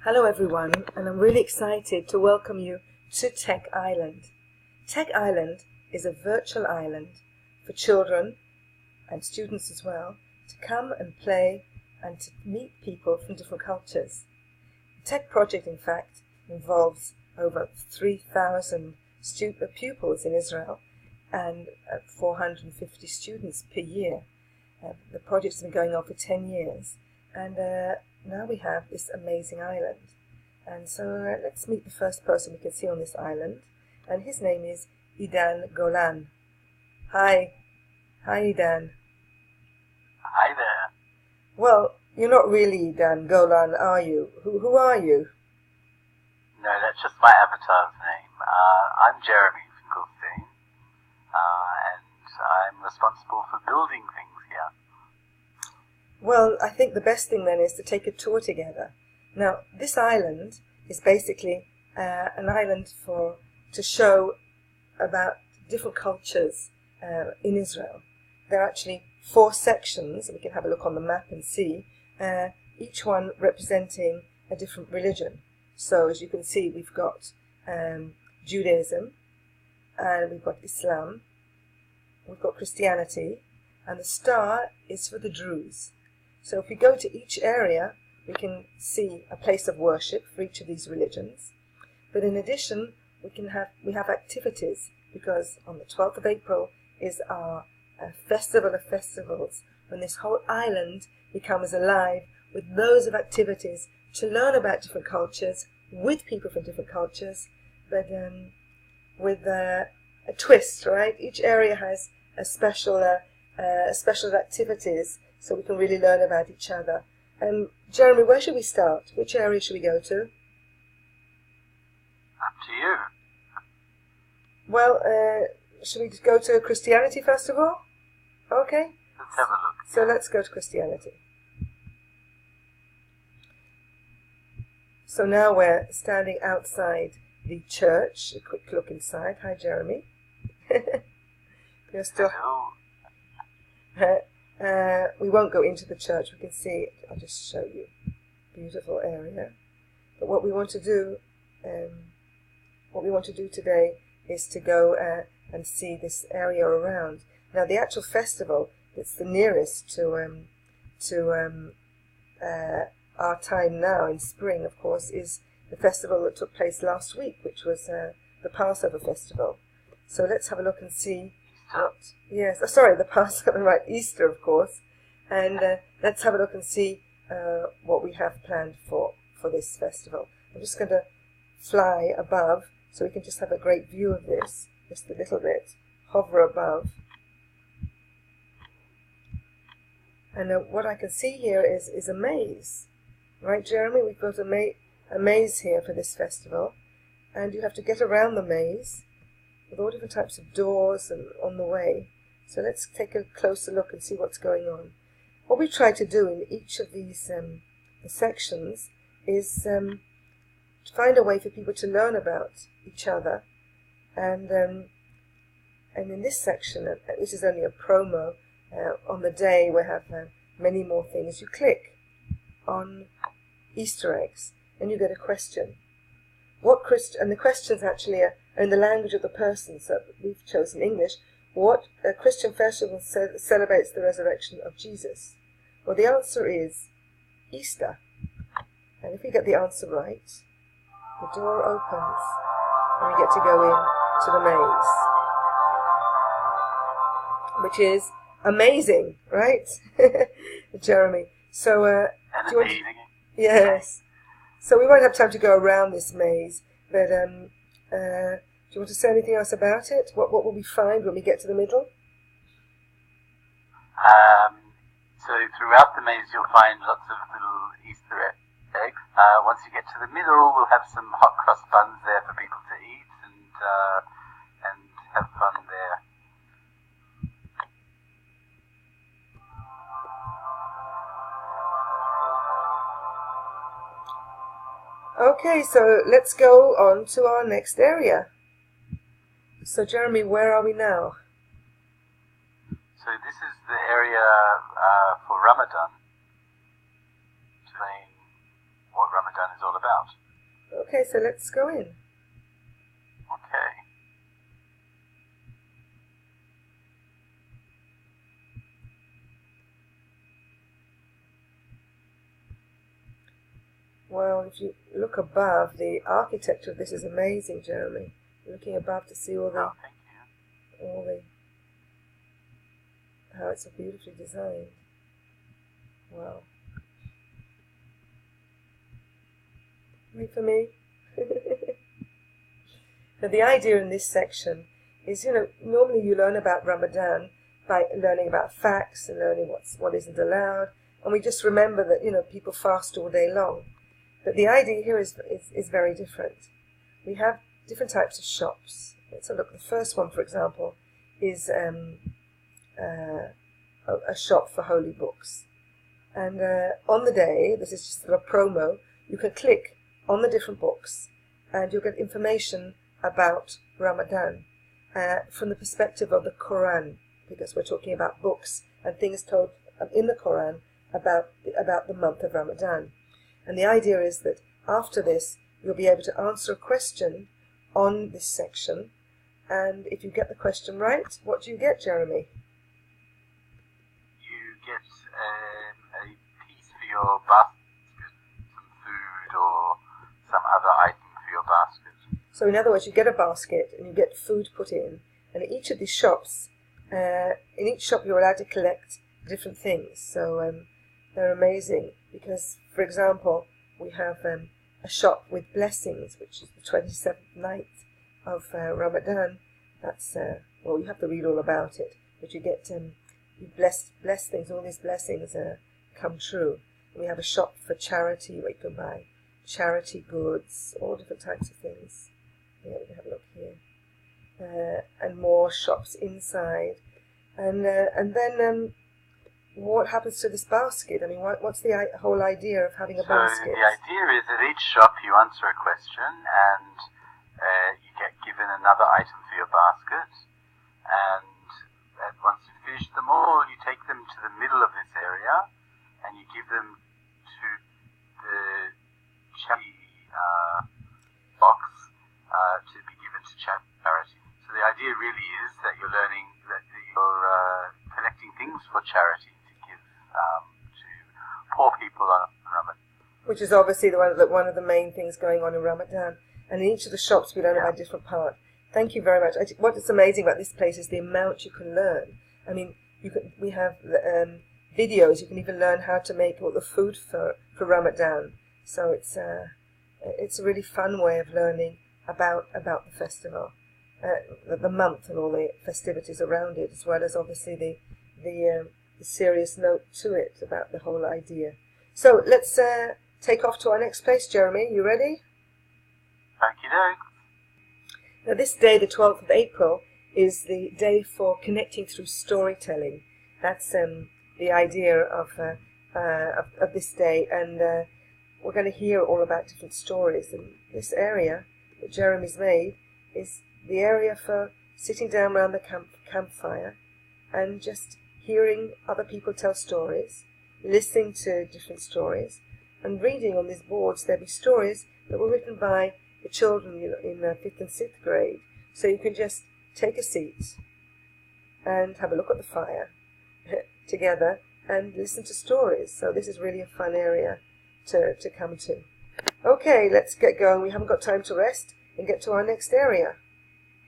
Hello everyone, and I'm really excited to welcome you to TEC Island. TEC Island is a virtual island for children and students as well to come and play and to meet people from different cultures. The TEC project, in fact, involves over 3,000 pupils in Israel and 450 students per year. The project's been going on for 10 years, and now we have this amazing island. And so let's meet the first person we can see on this island, and his name is Idan Golan. Hi. Hi, Idan. Hi there. Well, you're not really Idan Golan, are you? Who are you? No, that's just my avatar's name. I'm Jeremy Finkelstein, and I'm responsible for building things here. Well, I think the best thing then is to take a tour together. Now, this island is basically an island to show about different cultures in Israel. There are actually 4 sections, and we can have a look on the map and see, each one representing a different religion. So, as you can see, we've got Judaism, and we've got Islam, we've got Christianity, and the star is for the Druze. So if we go to each area, we can see a place of worship for each of these religions. But in addition, we have activities, because on the 12th of April is our festival of festivals, when this whole island becomes alive with loads of activities to learn about different cultures, with people from different cultures, but with a twist, right? Each area has a special activities, so we can really learn about each other. Jeremy, where should we start? Which area should we go to? Up to you. Well, should we go to Christianity first of all? Okay. Let's have a look. So let's go to Christianity. So now we're standing outside the church. A quick look inside. Hi, Jeremy. You're still... Hello. We won't go into the church. We can see it. I'll just show you. Beautiful area. But what we want to do today is to go and see this area around. Now, the actual festival that's the nearest to our time now in spring, of course, is the festival that took place last week, which was the Passover festival. So let's have a look and see. Yes, sorry, the Passover, right, Easter, of course. And let's have a look and see what we have planned for this festival. I'm just going to fly above so we can just have a great view of this, just a little bit, hover above. And what I can see here is a maze. Right, Jeremy? We've got a maze here for this festival. And you have to get around the maze with all different types of doors and on the way. So let's take a closer look and see what's going on. What we try to do in each of these sections is find a way for people to learn about each other. And in this section, this is only a promo, on the day we have many more things. You click on Easter eggs and you get a question. And the questions actually are in the language of the person, so we've chosen English. What Christian festival celebrates the resurrection of Jesus? Well, the answer is Easter. And if we get the answer right, the door opens and we get to go in to the maze, which is amazing, right? Jeremy. So, do you want to, yes. So we won't have time to go around this maze, but do you want to say anything else about it? What will we find when we get to the middle? So throughout the maze you'll find lots of little Easter eggs. Once you get to the middle, we'll have some hot cross buns there for people to eat and have fun there. Okay, so let's go on to our next area. So Jeremy, where are we now? So this is the area for Ramadan, explain what Ramadan is all all about. Okay, so let's go in. Okay. Well, if you look above, the architecture of this is amazing, Jeremy. Looking above to see all Oh, thank you. how it's so beautifully designed. Wow. Wait for me. Now, the idea in this section is, normally you learn about Ramadan by learning about facts and learning what isn't allowed, and we just remember that, people fast all day long. But the idea here is very different. We have different types of shops. Let's look. The first one, for example, is a shop for holy books. And on the day, this is just a promo, you can click on the different books and you'll get information about Ramadan from the perspective of the Quran, because we're talking about books and things told in the Quran about the month of Ramadan. And the idea is that after this, you'll be able to answer a question on this section. And if you get the question right, what do you get, Jeremy? You get a piece for your basket, some food or some other item for your basket. So in other words, you get a basket and you get food put in. And in each of these shops, in each shop you're allowed to collect different things. So they're amazing because, for example, we have a shop with blessings, which is the 27th night of Ramadan. That's, you have to read all about it, but you get, you bless things, all these blessings come true. And we have a shop for charity where you can buy charity goods, all different types of things. Yeah, we can have a look here. And more shops inside. And then what happens to this basket? I mean, what's the whole idea of having a basket? The idea is at each shop you answer a question and you get given another item for your basket. And once you've finished them all, you take them to the middle of this area and you give them to the charity box to be given to charity. So the idea really is that you're learning that you're collecting things for charity to give to poor people on Ramadan. Which is obviously one of the main things going on in Ramadan. And in each of the shops we learn about a different part. Thank you very much. What is amazing about this place is the amount you can learn. I mean, we have videos. You can even learn how to make all the food for Ramadan. So it's a really fun way of learning about the festival, the month and all the festivities around it, as well as obviously the serious note to it about the whole idea. So let's take off to our next place, Jeremy. You ready? Okey-doke. Now this day, the 12th of April, is the day for connecting through storytelling. That's the idea of this day, and we're going to hear all about different stories. And this area that Jeremy's made is the area for sitting down around the campfire and just hearing other people tell stories, listening to different stories, and reading on these boards. There'll be stories that were written by the children in 5th and 6th grade. So you can just take a seat and have a look at the fire together and listen to stories. So this is really a fun area to come to. Okay, let's get going. We haven't got time to rest and get to our next area.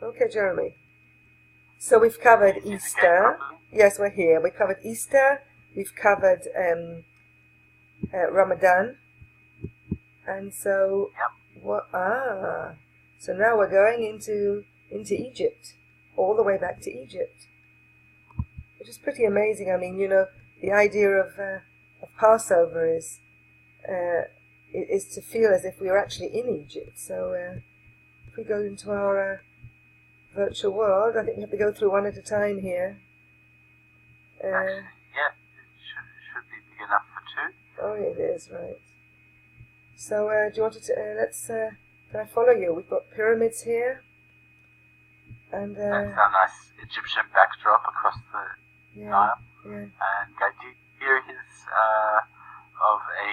Okay, Jeremy. So we've covered Easter. Yes, we're here. We covered Easter. We've covered Ramadan. And so, so now we're going into Egypt, all the way back to Egypt, which is pretty amazing. I mean, the idea of Passover is to feel as if we were actually in Egypt. So if we go into our virtual world, I think we have to go through one at a time here. Actually, yeah, it should be big enough for two. Oh, it is, right. So do you want to, can I follow you? We've got pyramids here. And that's our nice Egyptian backdrop across the Nile. Yeah. And the idea is of a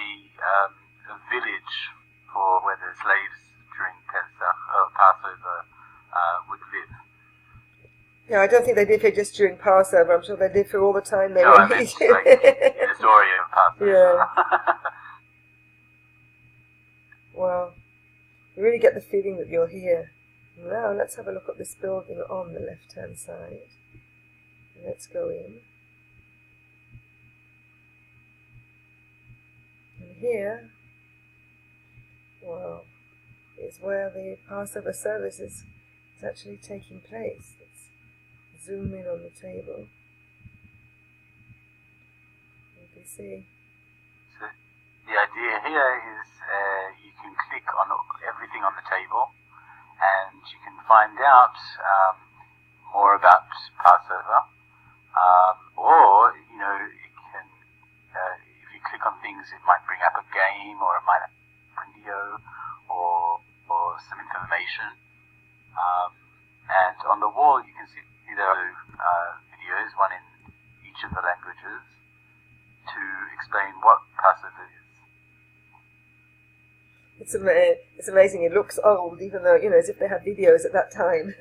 village for where the slaves during Pesach, Passover would live. Yeah, I don't think they live here just during Passover. I'm sure they live here all the time they No, were I meant like in the story of Passover. Yeah. Well, you really get the feeling that you're here. Now let's have a look at this building on the left-hand side. Let's go in. And here, well, is where the Passover service is actually taking place. Let's zoom in on the table. You can see. So the idea here is you can click on everything on the table, and you can find out more about Passover, or it can, if you click on things, it might bring up a game, or it might have a video, or some information. And on the wall, you can see there are videos, one in each of the languages, to explain what Passover is. It's amazing. It looks old, even though as if they had videos at that time.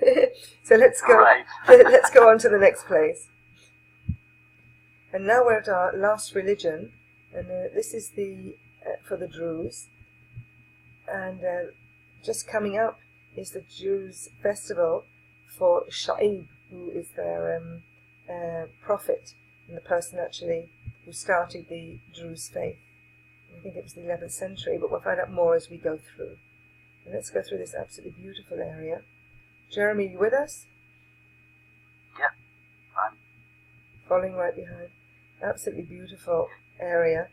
So let's go. Right. Let's go on to the next place. And now we're at our last religion, and this is the for the Druze. And just coming up is the Jews' festival for Sha'ib, who is their prophet, and the person actually who started the Druze faith. I think it was the 11th century, but we'll find out more as we go through. And let's go through this absolutely beautiful area. Jeremy, you with us? Yeah, I'm following right behind. Absolutely beautiful area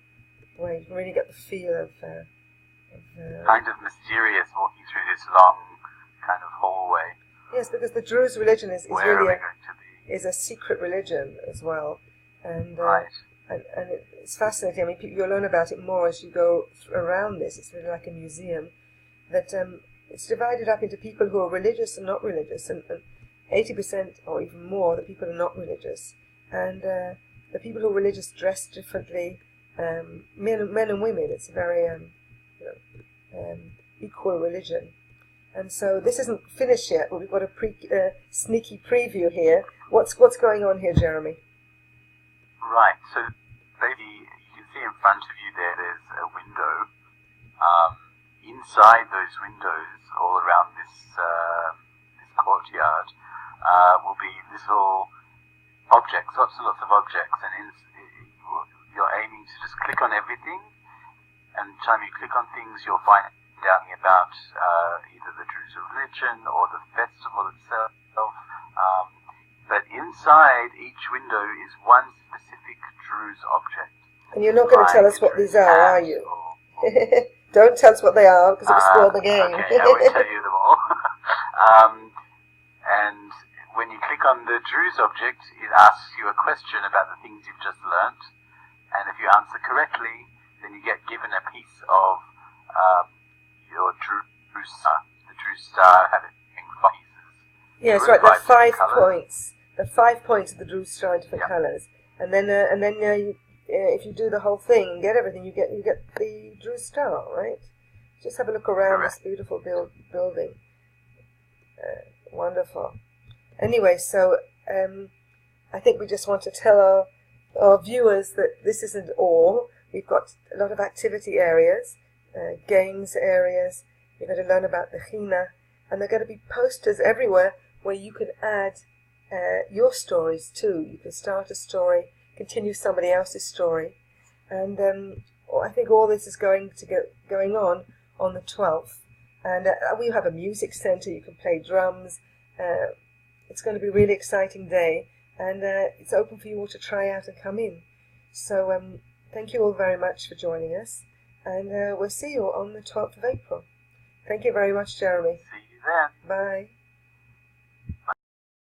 where you can really get the feel of kind of mysterious walking through this long kind of hallway. Yes, because the Druze religion is Where really are we going to be? is a secret religion as well, and Right. and it's fascinating. I mean, you'll learn about it more as you go around this. It's really like a museum. That it's divided up into people who are religious and not religious, and 80% or even more the people are not religious, and the people who are religious dress differently. Men and women. It's a very equal religion. And so this isn't finished yet, but we've got a sneaky preview here. What's going on here, Jeremy? Right. So basically, you can see in front of you there's a window. Inside those windows, all around this courtyard, will be little objects, lots and lots of objects, and you're aiming to just click on everything. And each time you click on things, you'll find out about either the Druze religion or the festival itself. But inside each window is one specific Druze object. And you're not going to tell us what these are you? Don't tell us what they are, because it'll spoil the game. Okay, I won't tell you them all. And when you click on the Druze object, it asks you a question about the things you've just learnt. And if you answer correctly, then you get given a piece of your Druze star. The Druze star having 5 pieces. Yes, right. There are 5 points. The 5 points of the Druze star in different colours, and then you, if you do the whole thing and get everything, you get the Druze star, right? Just have a look around this beautiful building. Wonderful. Anyway, so I think we just want to tell our viewers that this isn't all. We've got a lot of activity areas, games areas. You're going to learn about the China, and there are going to be posters everywhere where you can add your stories too. You can start a story, continue somebody else's story, and I think all this is going on the 12th. And we have a music centre. You can play drums. It's going to be a really exciting day, and it's open for you all to try out and come in. So thank you all very much for joining us, and we'll see you on the 12th of April. Thank you very much, Jeremy. See you then. Bye.